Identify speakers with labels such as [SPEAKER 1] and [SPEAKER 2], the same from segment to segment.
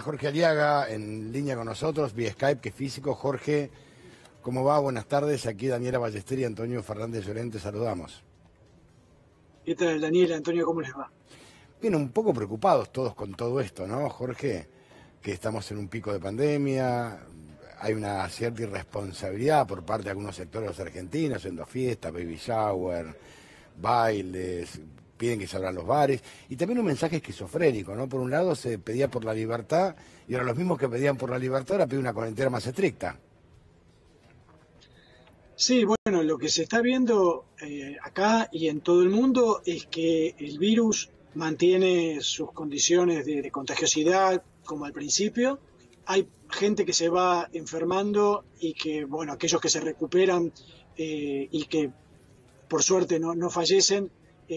[SPEAKER 1] Jorge Aliaga en línea con nosotros, vía Skype, que es físico. Jorge, ¿cómo va? Buenas tardes. Aquí Daniela Ballester y Antonio Fernández Llorente, saludamos.
[SPEAKER 2] ¿Qué tal, Daniela, Antonio, cómo les va?
[SPEAKER 1] Bien, un poco preocupados todos con todo esto, ¿no, Jorge? Que estamos en un pico de pandemia, hay una cierta irresponsabilidad por parte de algunos sectores argentinos, haciendo fiestas, baby shower, bailes, piden que se abran los bares, y también un mensaje esquizofrénico, ¿no? Por un lado se pedía por la libertad, y ahora los mismos que pedían por la libertad ahora piden una cuarentena más estricta.
[SPEAKER 2] Sí, bueno, lo que se está viendo acá y en todo el mundo es que el virus mantiene sus condiciones de contagiosidad como al principio. Hay gente que se va enfermando y que, bueno, aquellos que se recuperan y que por suerte no fallecen,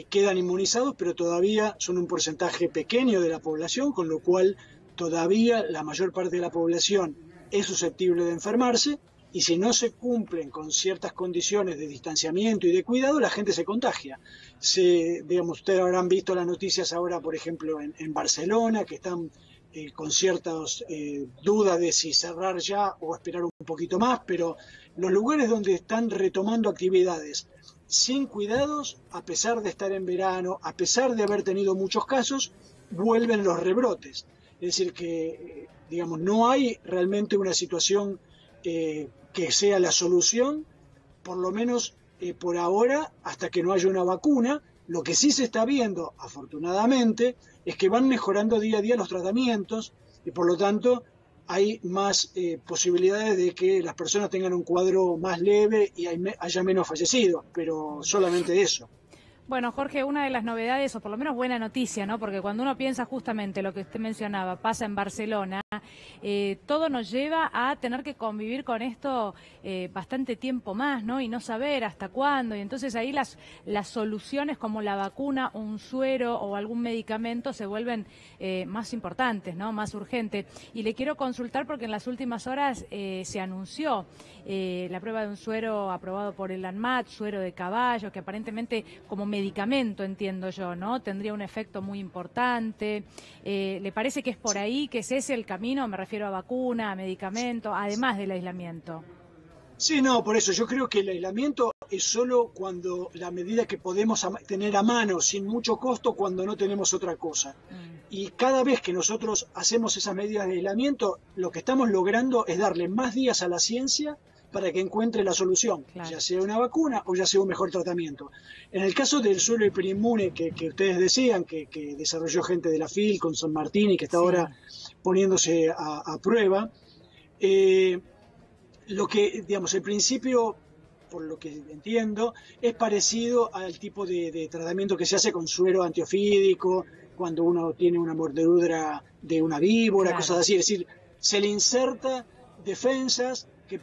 [SPEAKER 2] quedan inmunizados, pero todavía son un porcentaje pequeño de la población, con lo cual todavía la mayor parte de la población es susceptible de enfermarse. Y si no se cumplen con ciertas condiciones de distanciamiento y de cuidado, la gente se contagia. Digamos, ustedes habrán visto las noticias ahora, por ejemplo, en Barcelona, que están con ciertas dudas de si cerrar ya o esperar un poquito más, pero los lugares donde están retomando actividades sin cuidados, a pesar de estar en verano, a pesar de haber tenido muchos casos, vuelven los rebrotes. Es decir, que digamos, no hay realmente una situación que sea la solución, por lo menos por ahora, hasta que no haya una vacuna. Lo que sí se está viendo, afortunadamente, es que van mejorando día a día los tratamientos y por lo tanto hay más posibilidades de que las personas tengan un cuadro más leve y haya menos fallecidos, pero solamente eso.
[SPEAKER 3] Bueno, Jorge, una de las novedades, o por lo menos buena noticia, ¿no? Porque cuando uno piensa justamente lo que usted mencionaba, pasa en Barcelona, todo nos lleva a tener que convivir con esto bastante tiempo más, ¿no? Y no saber hasta cuándo. Y entonces ahí las soluciones como la vacuna, un suero o algún medicamento se vuelven más importantes, ¿no? Más urgentes. Y le quiero consultar porque en las últimas horas se anunció la prueba de un suero aprobado por el ANMAT, suero de caballo, que aparentemente como medicamento, entiendo yo, ¿no? Tendría un efecto muy importante. ¿Le parece que es por ahí, que ese es el camino? Me refiero a vacuna, a medicamento, además del aislamiento.
[SPEAKER 2] Sí, no, por eso yo creo que el aislamiento es solo cuando la medida que podemos tener a mano sin mucho costo cuando no tenemos otra cosa. Y cada vez que nosotros hacemos esas medidas de aislamiento, lo que estamos logrando es darle más días a la ciencia para que encuentre la solución, claro, ya sea una vacuna o ya sea un mejor tratamiento. En el caso del suero hiperinmune que ustedes decían, que desarrolló gente de la FIL con San Martín y que está ahora poniéndose a prueba, lo que, digamos, el principio, por lo que entiendo, es parecido al tipo de tratamiento que se hace con suero antiofídico, cuando uno tiene una mordedura de una víbora, claro, cosas así. Es decir, se le inserta defensas que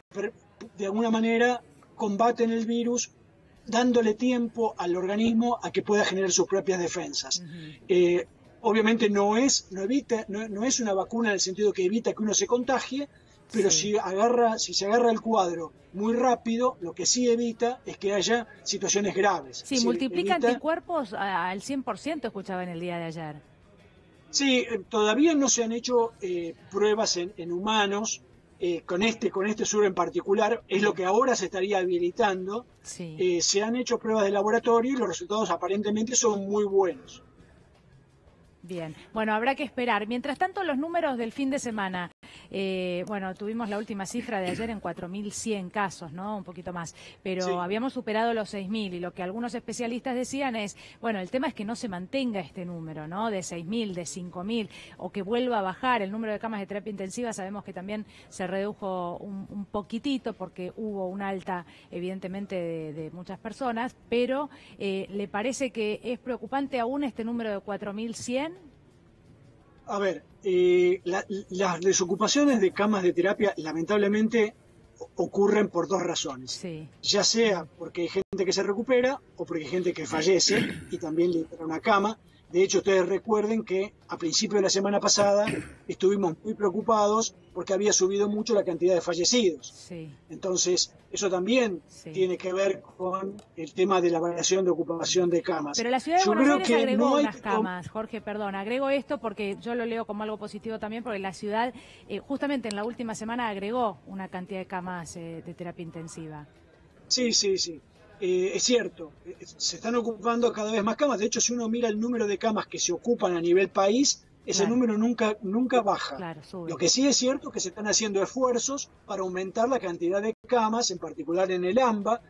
[SPEAKER 2] de alguna manera combaten el virus, dándole tiempo al organismo a que pueda generar sus propias defensas. Obviamente no es una vacuna en el sentido que evita que uno se contagie, pero si se agarra el cuadro muy rápido, lo que sí evita es que haya situaciones graves.
[SPEAKER 3] Sí, multiplica anticuerpos al 100%, escuchaba en el día de ayer.
[SPEAKER 2] Sí, todavía no se han hecho pruebas en humanos con este suero en particular, es lo que ahora se estaría habilitando. Sí. Se han hecho pruebas de laboratorio y los resultados aparentemente son muy buenos.
[SPEAKER 3] Bien, bueno, habrá que esperar. Mientras tanto, los números del fin de semana. Bueno, tuvimos la última cifra de ayer en 4.100 casos, ¿no? Un poquito más. Pero sí, habíamos superado los 6.000 y lo que algunos especialistas decían es, bueno, el tema es que no se mantenga este número, ¿no? De 6.000, de 5.000, o que vuelva a bajar el número de camas de terapia intensiva. Sabemos que también se redujo un poquitito porque hubo una alta, evidentemente, de muchas personas, pero ¿le parece que es preocupante aún este número de 4.100?
[SPEAKER 2] A ver, las desocupaciones de camas de terapia lamentablemente ocurren por dos razones. Sí. Ya sea porque hay gente que se recupera o porque hay gente que fallece y también le libera una cama. De hecho, ustedes recuerden que a principios de la semana pasada estuvimos muy preocupados porque había subido mucho la cantidad de fallecidos.
[SPEAKER 3] Sí.
[SPEAKER 2] Entonces, eso también tiene que ver con el tema de la variación de ocupación de camas.
[SPEAKER 3] Pero la ciudad de Buenos Aires agregó unas camas, Jorge, perdón, agrego esto porque yo lo leo como algo positivo también, porque la ciudad justamente en la última semana agregó una cantidad de camas de terapia intensiva.
[SPEAKER 2] Sí. Es cierto, se están ocupando cada vez más camas. De hecho, si uno mira el número de camas que se ocupan a nivel país, ese número nunca baja.
[SPEAKER 3] Claro, sube.
[SPEAKER 2] Lo que sí es cierto es que se están haciendo esfuerzos para aumentar la cantidad de camas, en particular en el AMBA.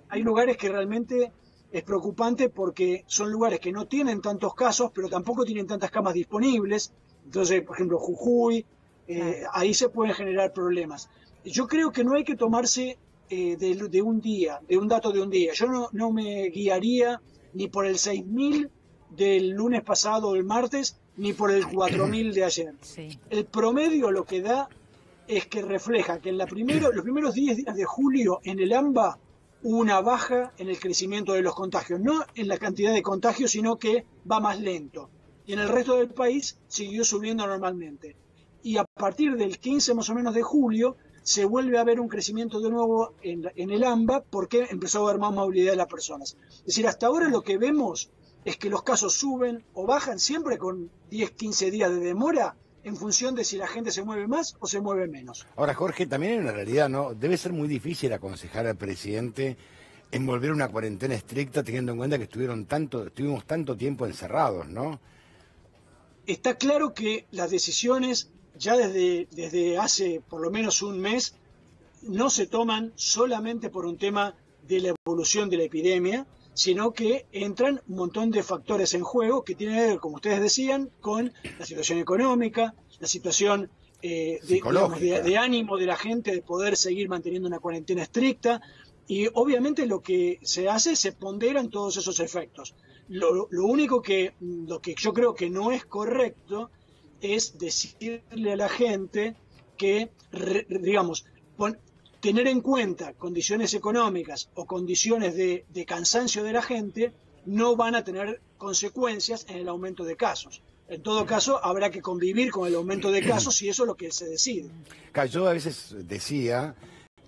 [SPEAKER 2] Hay lugares que realmente es preocupante porque son lugares que no tienen tantos casos, pero tampoco tienen tantas camas disponibles. Entonces, por ejemplo, Jujuy, ahí se pueden generar problemas. Yo creo que no hay que tomarse de un día, de un dato de un día. Yo no me guiaría ni por el 6.000 del lunes pasado o el martes, ni por el 4.000 de ayer. Sí. El promedio lo que da es que refleja que en los primeros 10 días de julio en el AMBA hubo una baja en el crecimiento de los contagios, no en la cantidad de contagios, sino que va más lento. Y en el resto del país siguió subiendo normalmente. Y a partir del 15 más o menos de julio se vuelve a ver un crecimiento de nuevo en el AMBA porque empezó a haber más movilidad de las personas. Es decir, hasta ahora lo que vemos es que los casos suben o bajan siempre con 10, 15 días de demora en función de si la gente se mueve más o se mueve menos.
[SPEAKER 1] Ahora, Jorge, también hay una realidad, ¿no? Debe ser muy difícil aconsejar al presidente envolver una cuarentena estricta teniendo en cuenta que estuvimos tanto tiempo encerrados, ¿no?
[SPEAKER 2] Está claro que las decisiones ya desde hace por lo menos un mes no se toman solamente por un tema de la evolución de la epidemia, sino que entran un montón de factores en juego que tienen que ver, como ustedes decían, con la situación económica, la situación de ánimo de la gente de poder seguir manteniendo una cuarentena estricta, y obviamente lo que se hace, se ponderan todos esos efectos. Lo único lo que yo creo que no es correcto es decirle a la gente que, tener en cuenta condiciones económicas o condiciones de cansancio de la gente no van a tener consecuencias en el aumento de casos. En todo caso, habrá que convivir con el aumento de casos y eso es lo que se decide.
[SPEAKER 1] Yo a veces decía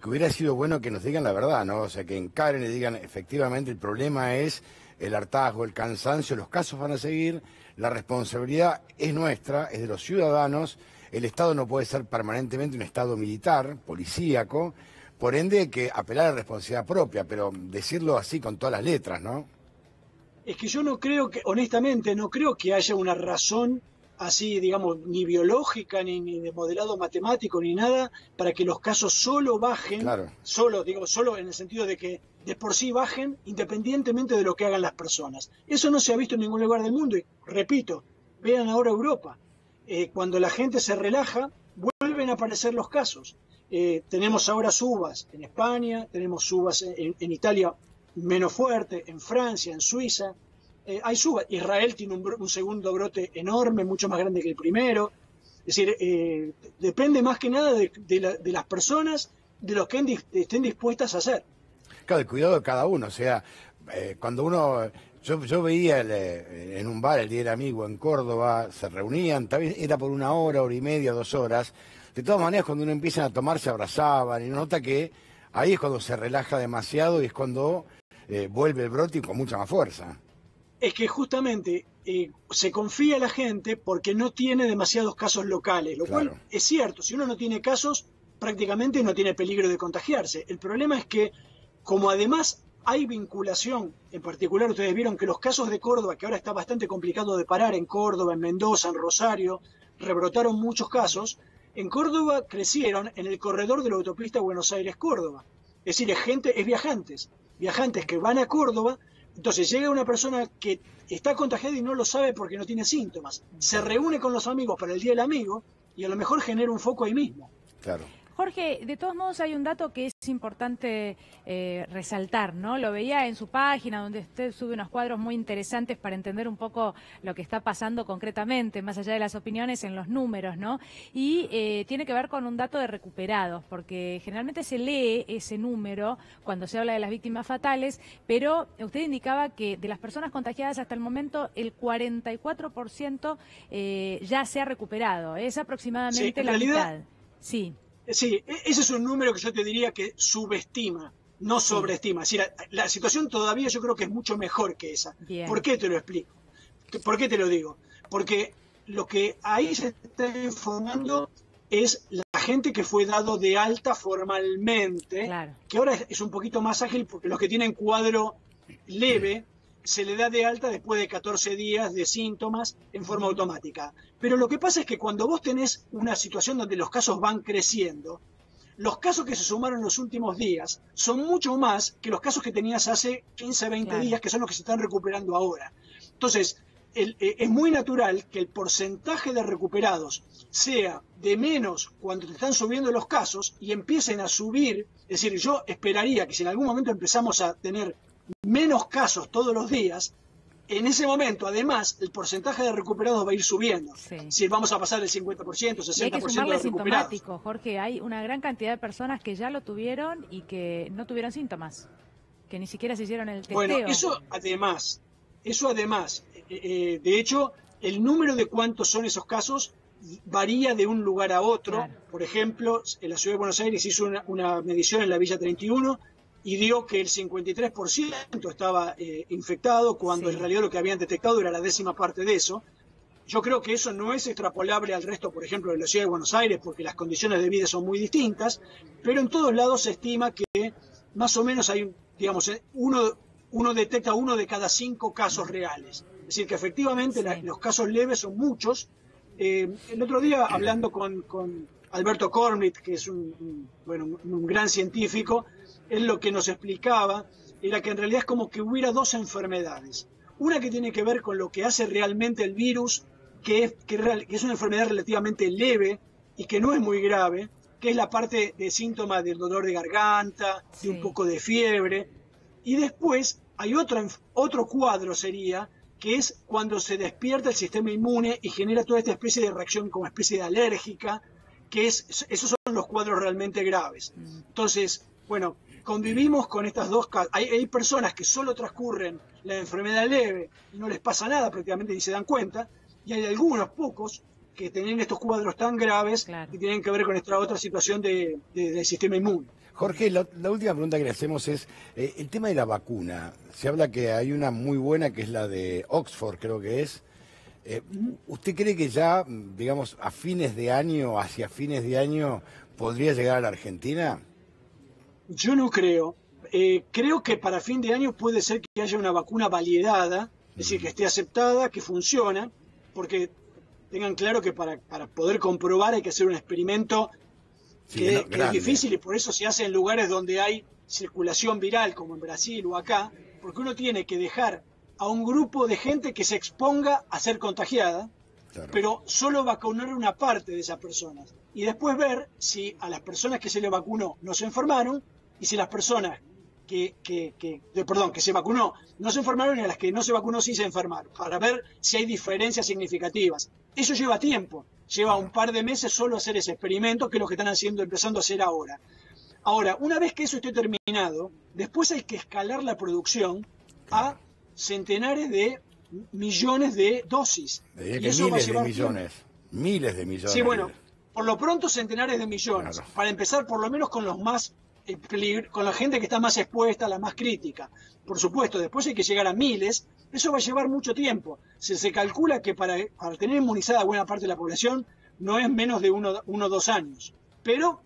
[SPEAKER 1] que hubiera sido bueno que nos digan la verdad, ¿no? O sea, que encaren y digan, efectivamente, el problema es el hartazgo, el cansancio, los casos van a seguir, la responsabilidad es nuestra, es de los ciudadanos, el Estado no puede ser permanentemente un Estado militar, policíaco, por ende hay que apelar a la responsabilidad propia, pero decirlo así con todas las letras, ¿no?
[SPEAKER 2] Es que yo honestamente, no creo que haya una razón así, digamos, ni biológica, ni de modelado matemático, ni nada, para que los casos solo bajen, solo en el sentido de que de por sí bajen, independientemente de lo que hagan las personas. Eso no se ha visto en ningún lugar del mundo, y repito, vean ahora Europa. Cuando la gente se relaja, vuelven a aparecer los casos. Tenemos ahora subas en España, tenemos subas en Italia menos fuerte, en Francia, en Suiza. Hay subas. Israel tiene un segundo brote enorme, mucho más grande que el primero. Es decir, depende más que nada de las personas, de lo que estén dispuestas a hacer.
[SPEAKER 1] Claro, el cuidado de cada uno. O sea, cuando uno... Yo veía en un bar el Día del Amigo en Córdoba, se reunían, era por 1 hora, hora y media, 2 horas. De todas maneras, cuando uno empieza a tomar, se abrazaban, y uno nota que ahí es cuando se relaja demasiado y es cuando vuelve el brote y con mucha más fuerza.
[SPEAKER 2] Es que justamente se confía a la gente porque no tiene demasiados casos locales, lo cual es cierto. Si uno no tiene casos, prácticamente no tiene peligro de contagiarse. El problema es que, como además hay vinculación, en particular ustedes vieron que los casos de Córdoba, que ahora está bastante complicado de parar en Córdoba, en Mendoza, en Rosario, rebrotaron muchos casos. En Córdoba crecieron en el corredor de la autopista Buenos Aires-Córdoba. Es decir, es viajantes que van a Córdoba. Entonces llega una persona que está contagiada y no lo sabe porque no tiene síntomas. Se reúne con los amigos para el Día del Amigo y a lo mejor genera un foco ahí mismo.
[SPEAKER 1] Claro.
[SPEAKER 3] Jorge, de todos modos hay un dato que es importante resaltar, ¿no? Lo veía en su página, donde usted sube unos cuadros muy interesantes para entender un poco lo que está pasando concretamente, más allá de las opiniones, en los números, ¿no? Y tiene que ver con un dato de recuperados, porque generalmente se lee ese número cuando se habla de las víctimas fatales, pero usted indicaba que de las personas contagiadas hasta el momento el 44% ya se ha recuperado. Es aproximadamente la mitad. Sí.
[SPEAKER 2] Sí, ese es un número que yo te diría que subestima, no sobreestima. Es decir, la situación todavía yo creo que es mucho mejor que esa.
[SPEAKER 3] Bien.
[SPEAKER 2] ¿Por qué te lo explico? ¿Por qué te lo digo? Porque lo que ahí se está informando es la gente que fue dado de alta formalmente,
[SPEAKER 3] claro,
[SPEAKER 2] que ahora es un poquito más ágil porque los que tienen cuadro leve se le da de alta después de 14 días de síntomas en forma automática. Pero lo que pasa es que cuando vos tenés una situación donde los casos van creciendo, los casos que se sumaron en los últimos días son mucho más que los casos que tenías hace 15, 20
[SPEAKER 3] claro,
[SPEAKER 2] días, que son los que se están recuperando ahora. Entonces, es muy natural que el porcentaje de recuperados sea de menos cuando te están subiendo los casos y empiecen a subir. Es decir, yo esperaría que si en algún momento empezamos a tener menos casos todos los días, en ese momento, además, el porcentaje de recuperados va a ir subiendo.
[SPEAKER 3] sí.
[SPEAKER 2] Si vamos a pasar del 50%, 60%
[SPEAKER 3] Y hay que
[SPEAKER 2] de
[SPEAKER 3] sumarle
[SPEAKER 2] recuperados.
[SPEAKER 3] sintomático, Jorge. Hay una gran cantidad de personas que ya lo tuvieron y que no tuvieron síntomas, que ni siquiera se hicieron el testeo.
[SPEAKER 2] Bueno, eso además, de hecho, el número de cuántos son esos casos varía de un lugar a otro.
[SPEAKER 3] Claro.
[SPEAKER 2] Por ejemplo, en la Ciudad de Buenos Aires hizo una medición en la Villa 31 y dio que el 53% estaba infectado, cuando
[SPEAKER 3] sí,
[SPEAKER 2] en realidad lo que habían detectado era la 10ª parte de eso. Yo creo que eso no es extrapolable al resto, por ejemplo, de la Ciudad de Buenos Aires, porque las condiciones de vida son muy distintas, pero en todos lados se estima que más o menos hay, digamos, uno detecta 1 de cada 5 casos reales. Es decir, que efectivamente
[SPEAKER 3] sí,
[SPEAKER 2] los casos leves son muchos. El otro día, hablando con Alberto Kornit, que es un gran científico, él lo que nos explicaba era que en realidad es como que hubiera dos enfermedades. Una que tiene que ver con lo que hace realmente el virus, que es una enfermedad relativamente leve y que no es muy grave, que es la parte de síntomas del dolor de garganta,
[SPEAKER 3] sí,
[SPEAKER 2] de un poco de fiebre. Y después hay otro cuadro sería, que es cuando se despierta el sistema inmune y genera toda esta especie de reacción como especie de alérgica, esos son los cuadros realmente graves. Entonces, bueno, convivimos con estas dos casos. Hay personas que solo transcurren la enfermedad leve y no les pasa nada, prácticamente ni se dan cuenta, y hay algunos pocos que tienen estos cuadros tan graves, claro, y tienen que ver con esta otra situación del sistema inmune.
[SPEAKER 1] Jorge, la última pregunta que le hacemos es el tema de la vacuna. Se habla que hay una muy buena, que es la de Oxford, creo que es. ¿Usted cree que ya, digamos, hacia fines de año, podría llegar a la Argentina?
[SPEAKER 2] Yo no creo. Creo que para fin de año puede ser que haya una vacuna validada, es decir, que esté aceptada, que funciona, porque tengan claro que para poder comprobar hay que hacer un experimento que es difícil, y por eso se hace en lugares donde hay circulación viral, como en Brasil o acá, porque uno tiene que dejar a un grupo de gente que se exponga a ser contagiada, claro, pero solo vacunar una parte de esas personas, y después ver si a las personas que se le vacunó no se enfermaron, y si las personas que se vacunó no se enfermaron, y a las que no se vacunó sí se enfermaron, para ver si hay diferencias significativas. Eso lleva tiempo, lleva un par de meses solo hacer ese experimento, que es lo que están empezando a hacer ahora. Ahora, una vez que eso esté terminado, después hay que escalar la producción a centenares de millones de dosis.
[SPEAKER 1] Y eso miles de millones. Miles de millones.
[SPEAKER 2] Sí, bueno, por lo pronto centenares de millones. Claro. Para empezar, por lo menos con los más con la gente que está más expuesta, la más crítica. Por supuesto, después hay que llegar a miles. Eso va a llevar mucho tiempo. Se calcula que para tener inmunizada buena parte de la población no es menos de 1 o 2 años. Pero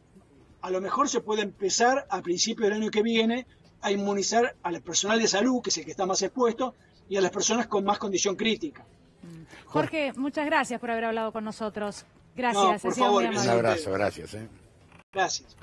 [SPEAKER 2] a lo mejor se puede empezar a principios del año que viene a inmunizar al personal de salud, que es el que está más expuesto, y a las personas con más condición crítica.
[SPEAKER 3] Jorge, muchas gracias por haber hablado con nosotros. Gracias.
[SPEAKER 2] No, por favor,
[SPEAKER 1] un abrazo, gracias.
[SPEAKER 2] Gracias.